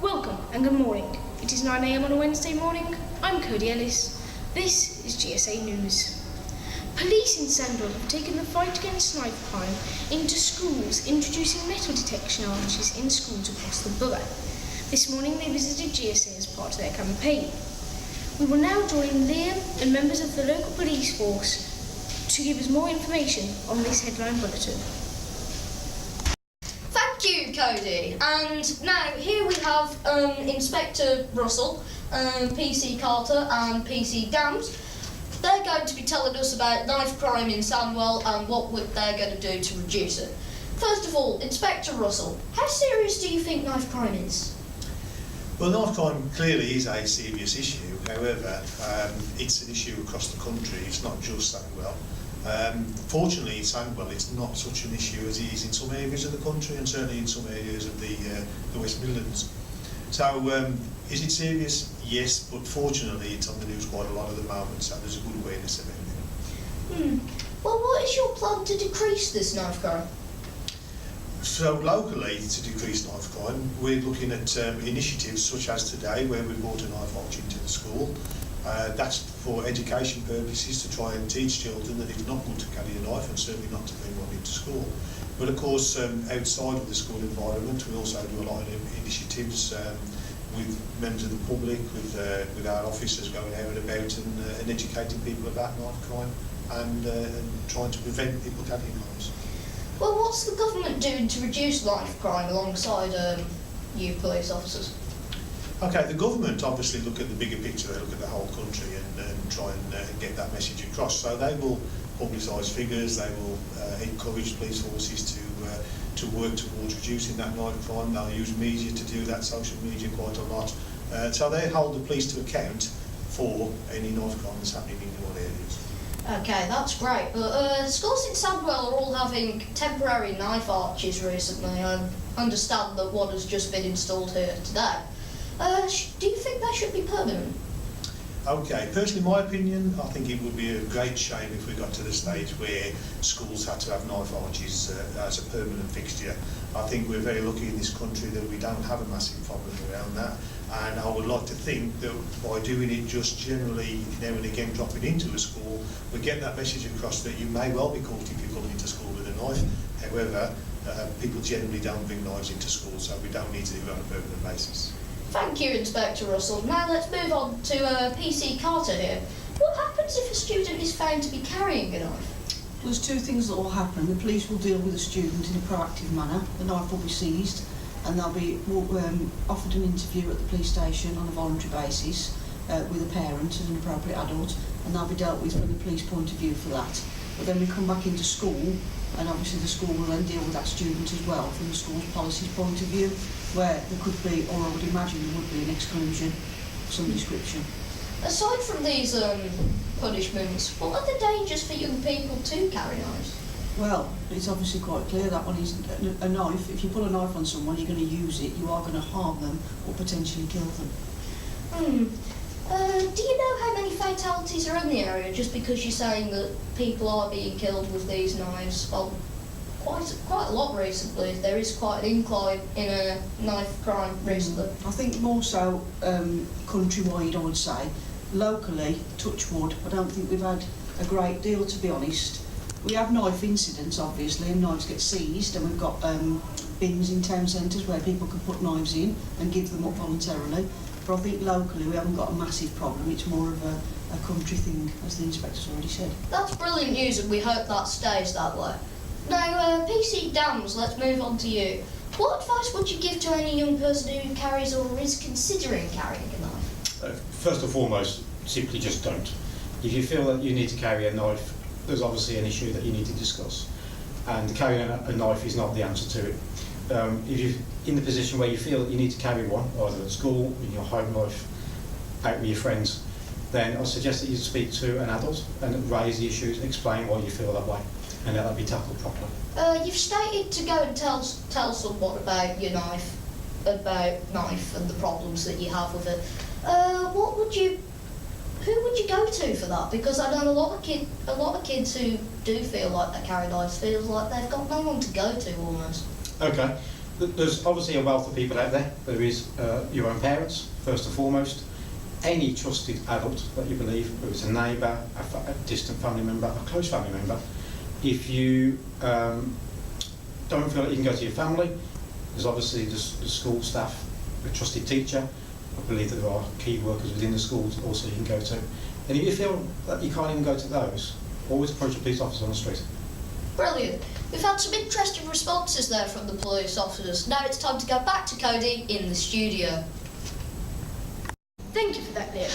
Welcome and good morning. It is 9 a.m. on a Wednesday morning. I'm Cody Ellis. This is GSA News. Police in Sandwell have taken the fight against knife crime into schools, introducing metal detection arches in schools across the borough. This morning they visited GSA as part of their campaign. We will now join Liam and members of the local police force to give us more information on this headline bulletin. Thank you, Cody. And now here we have Inspector Russell, PC Carter and PC Dams. They're going to be telling us about knife crime in Sandwell and what they're going to do to reduce it. First of all, Inspector Russell, how serious do you think knife crime is? Well, knife crime clearly is a serious issue. However, it's an issue across the country. It's not just Sandwell. Fortunately in Sandwell it's not such an issue as it is in some areas of the country and certainly in some areas of the West Midlands. So is it serious? Yes, but fortunately it's on the news quite a lot at the moment, so there's a good awareness of it. Well, what is your plan to decrease this knife crime? So locally, to decrease knife crime, we're looking at initiatives such as today where we brought a knife arch into the school. That's for education purposes, to try and teach children that it's not good to carry a knife and certainly not to bring one into school. But of course, outside of the school environment, we also do a lot of initiatives with members of the public, with our officers going out and about and educating people about knife crime and trying to prevent people carrying knives. Well, what's the government doing to reduce knife crime alongside you police officers? Okay, the government obviously look at the bigger picture, they look at the whole country and try and get that message across. So they will publicise figures, they will encourage police forces to work towards reducing that knife crime. They'll use media to do that, social media quite a lot. So they hold the police to account for any knife crime that's happening in your areas. Okay, that's great, but schools in Sandwell are all having temporary knife arches recently. I understand that one has just been installed here today. Do you think they should be permanent? Okay, personally my opinion, I think it would be a great shame if we got to the stage where schools had to have knife arches as a permanent fixture. I think we're very lucky in this country that we don't have a massive problem around that, and I would like to think that by doing it just generally now and again, dropping into a school, we get that message across that you may well be caught if you're coming into school with a knife. However, people generally don't bring knives into school, so we don't need to do it on a permanent basis. Thank you, Inspector Russell. Now let's move on to PC Carter here. What happens if a student is found to be carrying a knife? There's two things that will happen. The police will deal with the student in a proactive manner. The knife will be seized and they'll be offered an interview at the police station on a voluntary basis with a parent and an appropriate adult, and they'll be dealt with from the police point of view for that. But then we come back into school, and obviously the school will then deal with that student as well from the school's policies point of view, where there could be, or I would imagine there would be, an exclusion of some description. Aside from these punishments, what are the dangers for young people to carry knives? Well, it's obviously quite clear that one is a knife. If you pull a knife on someone, you're going to use it, you are going to harm them or potentially kill them. Do you know how many fatalities are in the area, just because you're saying that people are being killed with these knives? Well, quite a lot recently. There is quite an incline in a knife crime recently. I think more so countrywide, I would say. Locally, touch wood, I don't think we've had a great deal, to be honest. We have knife incidents, obviously, and knives get seized, and we've got bins in town centres where people can put knives in and give them up voluntarily. But I think locally we haven't got a massive problem. It's more of a country thing, as the inspector's already said. That's brilliant news, and we hope that stays that way. Now, PC Dams, let's move on to you. What advice would you give to any young person who carries or is considering carrying a knife? First and foremost, simply just don't. If you feel that you need to carry a knife, there's obviously an issue that you need to discuss, and carrying a knife is not the answer to it. If you're in the position where you feel that you need to carry one, either at school, in your home life, out with your friends, then I suggest that you speak to an adult and raise the issues, explain why you feel that way, and let that be tackled properly. You've stated to go and tell someone about your knife, and the problems that you have with it. Who would you go to for that? Because I know a lot of kids who do feel like they carry knives feel like they've got no one to go to almost. Okay. There's obviously a wealth of people out there. There is your own parents, first and foremost. Any trusted adult that you believe, whether it's a neighbour, a distant family member, a close family member. If you don't feel like you can go to your family, there's obviously the school staff, a trusted teacher. I believe that there are key workers within the schools also you can go to. And if you feel that you can't even go to those, always approach a police officer on the street. Brilliant. We've had some interesting responses there from the police officers. Now it's time to go back to Cody in the studio. Thank you for that, Leo.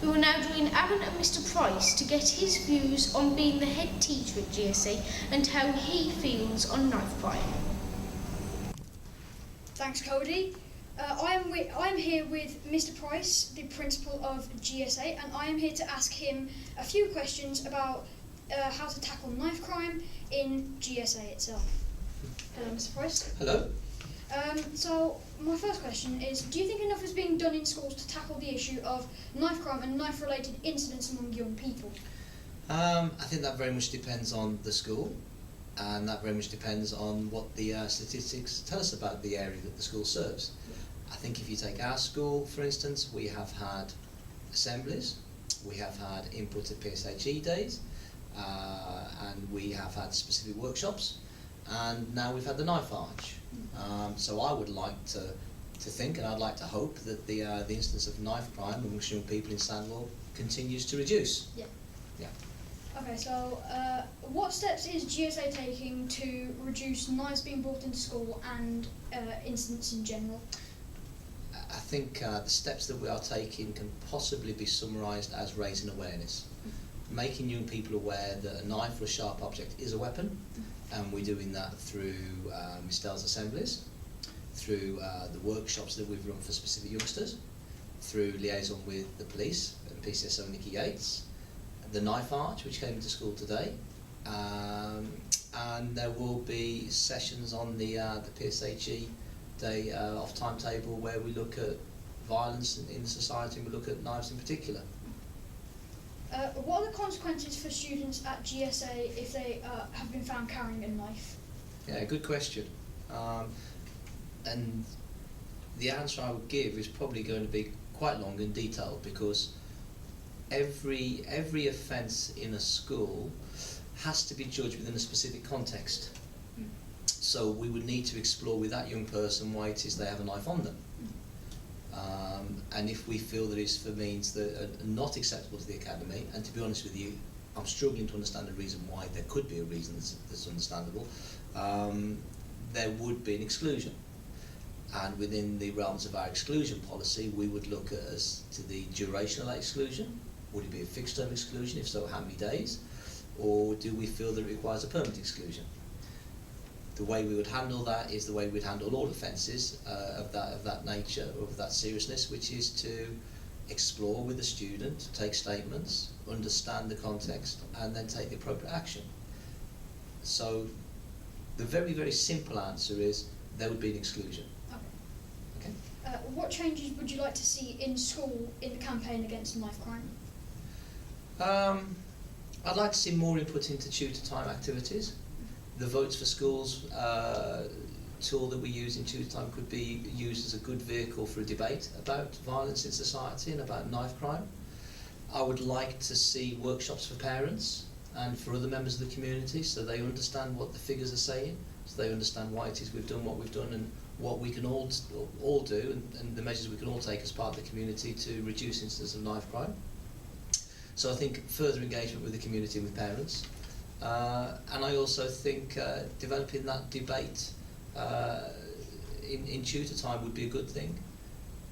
We will now join Aaron and Mr. Price to get his views on being the head teacher at GSA and how he feels on knife crime. Thanks, Cody. I'm here with Mr. Price, the principal of GSA, and I am here to ask him a few questions about how to tackle knife crime in GSA itself. Hello, Mr. Price. Hello. So my first question is, do you think enough is being done in schools to tackle the issue of knife crime and knife-related incidents among young people? I think that very much depends on the school, and that very much depends on what the statistics tell us about the area that the school serves. I think if you take our school, for instance, we have had assemblies, we have had input at PSHE days, and we have had specific workshops, and now we've had the knife arch. So I would like to think, and I'd like to hope that the instance of knife crime amongst young people in Sandwell continues to reduce. Yeah. Yeah. Okay, so what steps is GSA taking to reduce knives being brought into school and incidents in general? I think the steps that we are taking can possibly be summarised as raising awareness. Making young people aware that a knife or a sharp object is a weapon, and we're doing that through Miss Dell's assemblies, through the workshops that we've run for specific youngsters, through liaison with the police and PCSO Nikki Yates, the knife arch which came into school today, and there will be sessions on the PSHE day off timetable where we look at violence in society, and we look at knives in particular. What are the consequences for students at GSA if they have been found carrying a knife? Yeah, good question. And the answer I would give is probably going to be quite long and detailed, because every offence in a school has to be judged within a specific context. So we would need to explore with that young person why it is they have a knife on them. And if we feel that it's for means that are not acceptable to the academy, and to be honest with you, I'm struggling to understand a reason why there could be a reason that's understandable, there would be an exclusion. And within the realms of our exclusion policy, we would look at as to the duration of that exclusion. Would it be a fixed term exclusion? If so, how many days? Or do we feel that it requires a permanent exclusion? The way we would handle that is the way we'd handle all offences of that nature, or of that seriousness, which is to explore with the student, take statements, understand the context, and then take the appropriate action. So the very, very simple answer is there would be an exclusion. Okay. What changes would you like to see in school in the campaign against knife crime? I'd like to see more input into tutor time activities. The Votes for Schools tool that we use in tutor time could be used as a good vehicle for a debate about violence in society and about knife crime. I would like to see workshops for parents and for other members of the community, so they understand what the figures are saying, so they understand why it is we've done what we've done, and what we can all do, and the measures we can all take as part of the community to reduce incidents of knife crime. So I think further engagement with the community and with parents. And I also think developing that debate in tutor time would be a good thing.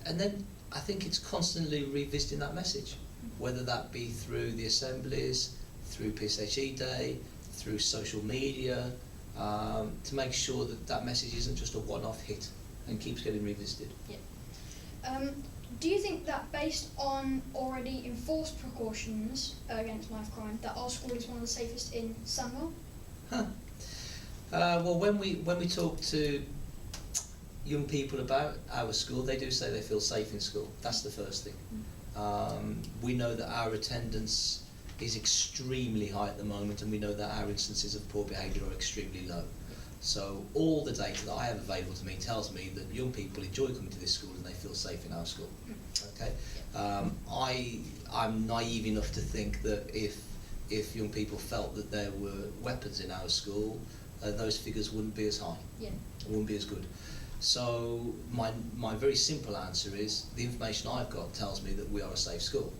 And then I think it's constantly revisiting that message, whether that be through the assemblies, through PSHE Day, through social media, to make sure that that message isn't just a one-off hit and keeps getting revisited. Yeah. Do you think that based on already enforced precautions against knife crime, that our school is one of the safest in Sandwell? Well, when we talk to young people about our school, they do say they feel safe in school. That's the first thing. We know that our attendance is extremely high at the moment, and we know that our instances of poor behaviour are extremely low. So all the data that I have available to me tells me that young people enjoy coming to this school and they feel safe in our school. Okay, I'm naive enough to think that if young people felt that there were weapons in our school, those figures wouldn't be as high. Yeah. Wouldn't be as good. So my very simple answer is the information I've got tells me that we are a safe school.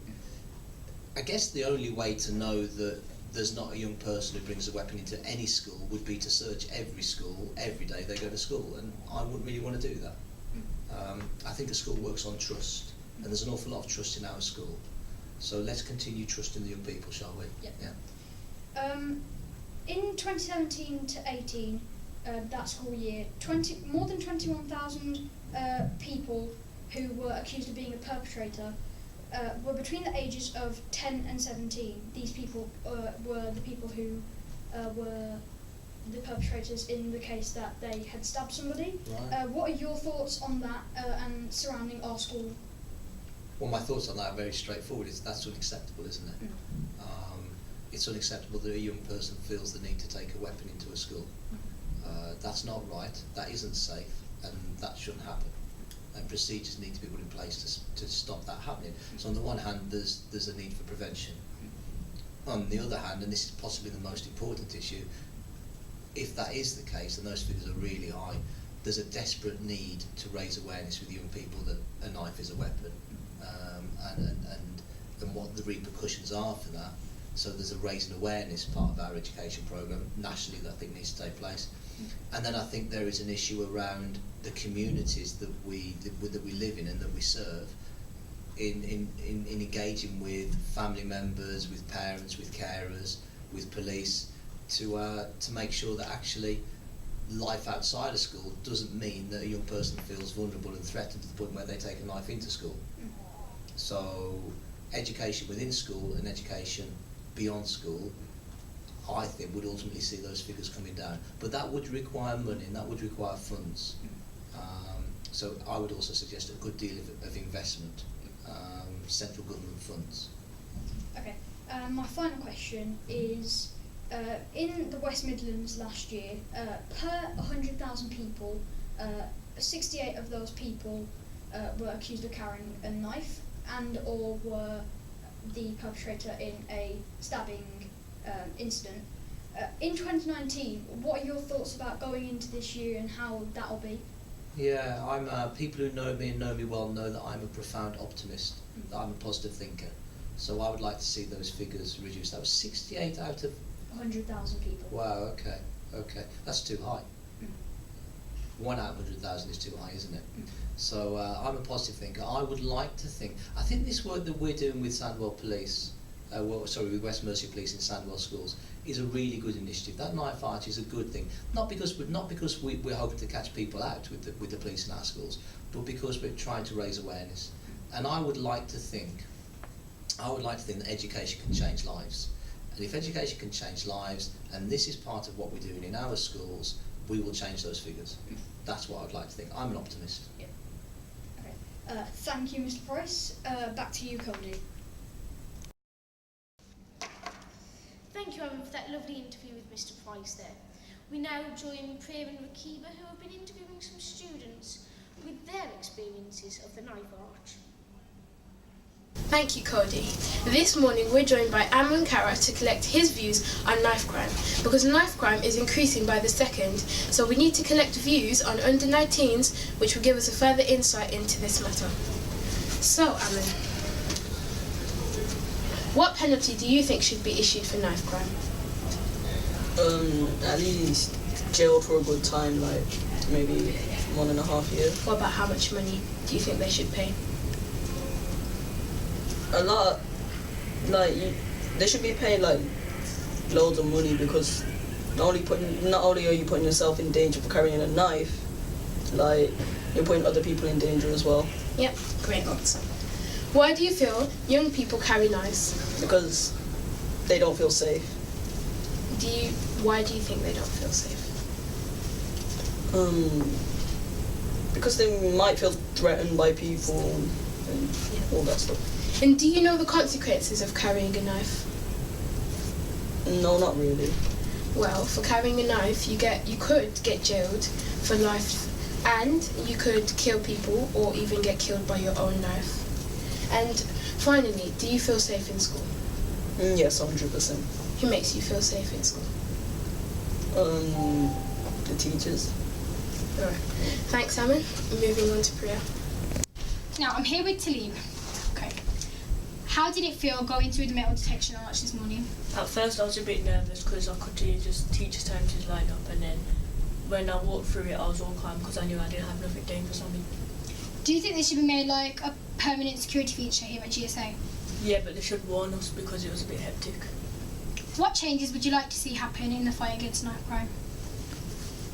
I guess the only way to know that there's not a young person who brings a weapon into any school would be to search every school every day they go to school, and I wouldn't really want to do that. I think a school works on trust, and there's an awful lot of trust in our school. So let's continue trusting the young people, shall we? Yeah. In 2017 to 18, that school year, more than 21,000 people who were accused of being a perpetrator were between the ages of 10 and 17. These people were the people who were the perpetrators in the case that they had stabbed somebody. Right. What are your thoughts on that and surrounding our school? Well, my thoughts on that are very straightforward. That's unacceptable, isn't it? It's unacceptable that a young person feels the need to take a weapon into a school. That's not right, that isn't safe, and that shouldn't happen. And procedures need to be put in place to stop that happening. So on the one hand, there's a need for prevention. On the other hand, and this is possibly the most important issue, if that is the case, and those figures are really high, there's a desperate need to raise awareness with young people that a knife is a weapon, and what the repercussions are for that. So there's a raising awareness part of our education programme nationally that I think needs to take place. And then I think there is an issue around the communities that we live in and that we serve in engaging with family members, with parents, with carers, with police, to make sure that actually life outside of school doesn't mean that a young person feels vulnerable and threatened to the point where they take a knife into school. So education within school and education beyond school, I think, would ultimately see those figures coming down. But that would require money and that would require funds. So I would also suggest a good deal of investment, central government funds. Okay, my final question is, in the West Midlands last year, per 100,000 people, 68 of those people were accused of carrying a knife and or were the perpetrator in a stabbing incident. In 2019, what are your thoughts about going into this year and how that'll be? Yeah, people who know me and know me well know that I'm a profound optimist, that I'm a positive thinker. So I would like to see those figures reduced. That was 68 out of 100,000 people. Wow, okay. That's too high. 1 out of 100,000 is too high, isn't it? So I'm a positive thinker. I would like to think, I think this work that we're doing with Sandwell Police, with West Mercia Police in Sandwell schools, is a really good initiative. That knife arch is a good thing, not because we're hoping to catch people out with the police in our schools, but because we're trying to raise awareness. And I would like to think that education can change lives. And if education can change lives, and this is part of what we're doing in our schools, we will change those figures. That's what I'd like to think. I'm an optimist. Yeah. Okay. Thank you, Mr. Price. Back to you, Cody. Thank you, Evan, for that lovely interview with Mr. Price there. We now join Improving McKeever, who have been interviewing some students with their experiences of the knife arch. Thank you, Cody. This morning we're joined by Amon Kara to collect his views on knife crime, because knife crime is increasing by the second, so we need to collect views on under 19s, which will give us a further insight into this matter. So, Amon, what penalty do you think should be issued for knife crime? At least jail for a good time, like maybe 1.5 years. What about how much money do you think they should pay? A lot, they should be paid like loads of money, because not only are you putting yourself in danger for carrying a knife, like you're putting other people in danger as well. Yep, great answer. Why do you feel young people carry knives? Because they don't feel safe. Why do you think they don't feel safe? Because they might feel threatened by people and all that stuff. And do you know the consequences of carrying a knife? No, not really. Well, for carrying a knife, you could get jailed for life, and you could kill people or even get killed by your own knife. And finally, do you feel safe in school? Yes, 100%. Who makes you feel safe in school? The teachers. Alright. Thanks, Amin. Moving on to Priya. Now, I'm here with Talim. Okay. How did it feel going through the metal detection arch this morning? At first I was a bit nervous because I could hear just teachers telling to line up, and then when I walked through it I was all calm because I knew I didn't have nothing dangerous on me. Do you think this should be made like a permanent security feature here at GSA? Yeah, but they should warn us because it was a bit hectic. What changes would you like to see happen in the fight against knife crime?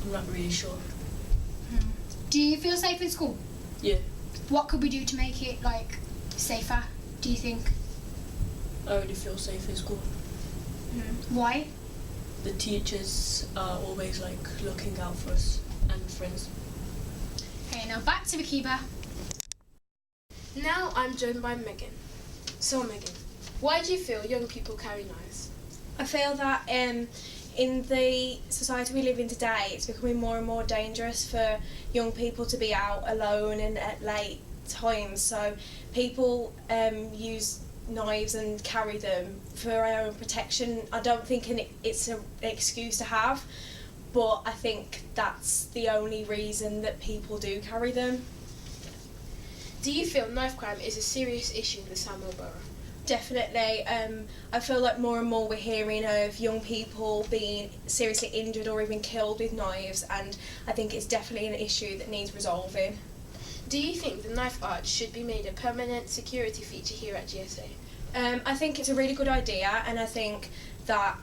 I'm not really sure. Do you feel safe in school? Yeah, What could we do to make it like safer, do you think? I already feel safe in school. Why? The teachers are always like looking out for us and friends. Okay, now back to McKeever. Now I'm joined by Megan. So Megan, why do you feel young people carry knives? I feel that in the society we live in today, it's becoming more and more dangerous for young people to be out alone and at late times. So people use knives and carry them for our own protection. I don't think it's an excuse to have, but I think that's the only reason that people do carry them. Do you feel knife crime is a serious issue in the Samuel Borough? Definitely. I feel like more and more we're hearing of young people being seriously injured or even killed with knives, and I think it's definitely an issue that needs resolving. Do you think the knife arch should be made a permanent security feature here at GSA? I think it's a really good idea, and I think that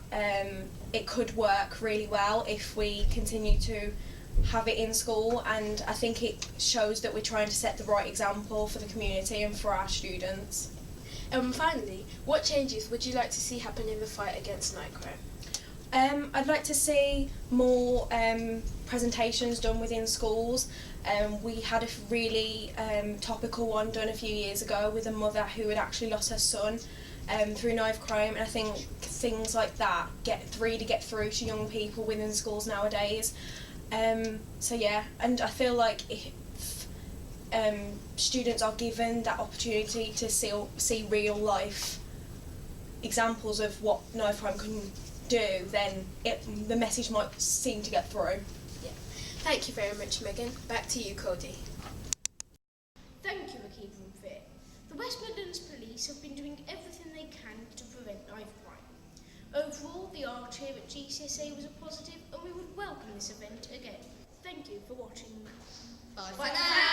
it could work really well if we continue to have it in school, and I think it shows that we're trying to set the right example for the community and for our students. And finally, what changes would you like to see happen in the fight against knife crime? I'd like to see more presentations done within schools. We had a really topical one done a few years ago with a mother who had actually lost her son through knife crime, and I think things like that really get through to young people within schools nowadays. So yeah, and I feel like if students are given that opportunity to see real life examples of what knife crime can do, then the message might seem to get through. Yeah. Thank you very much, Megan. Back to you, Cody. Thank you, McKeever and Fit. The West Midlands Police have been doing everything they can to prevent knife crime. Overall, the arch here at GCSA was a positive, and we would welcome this event again. Thank you for watching. Bye for now.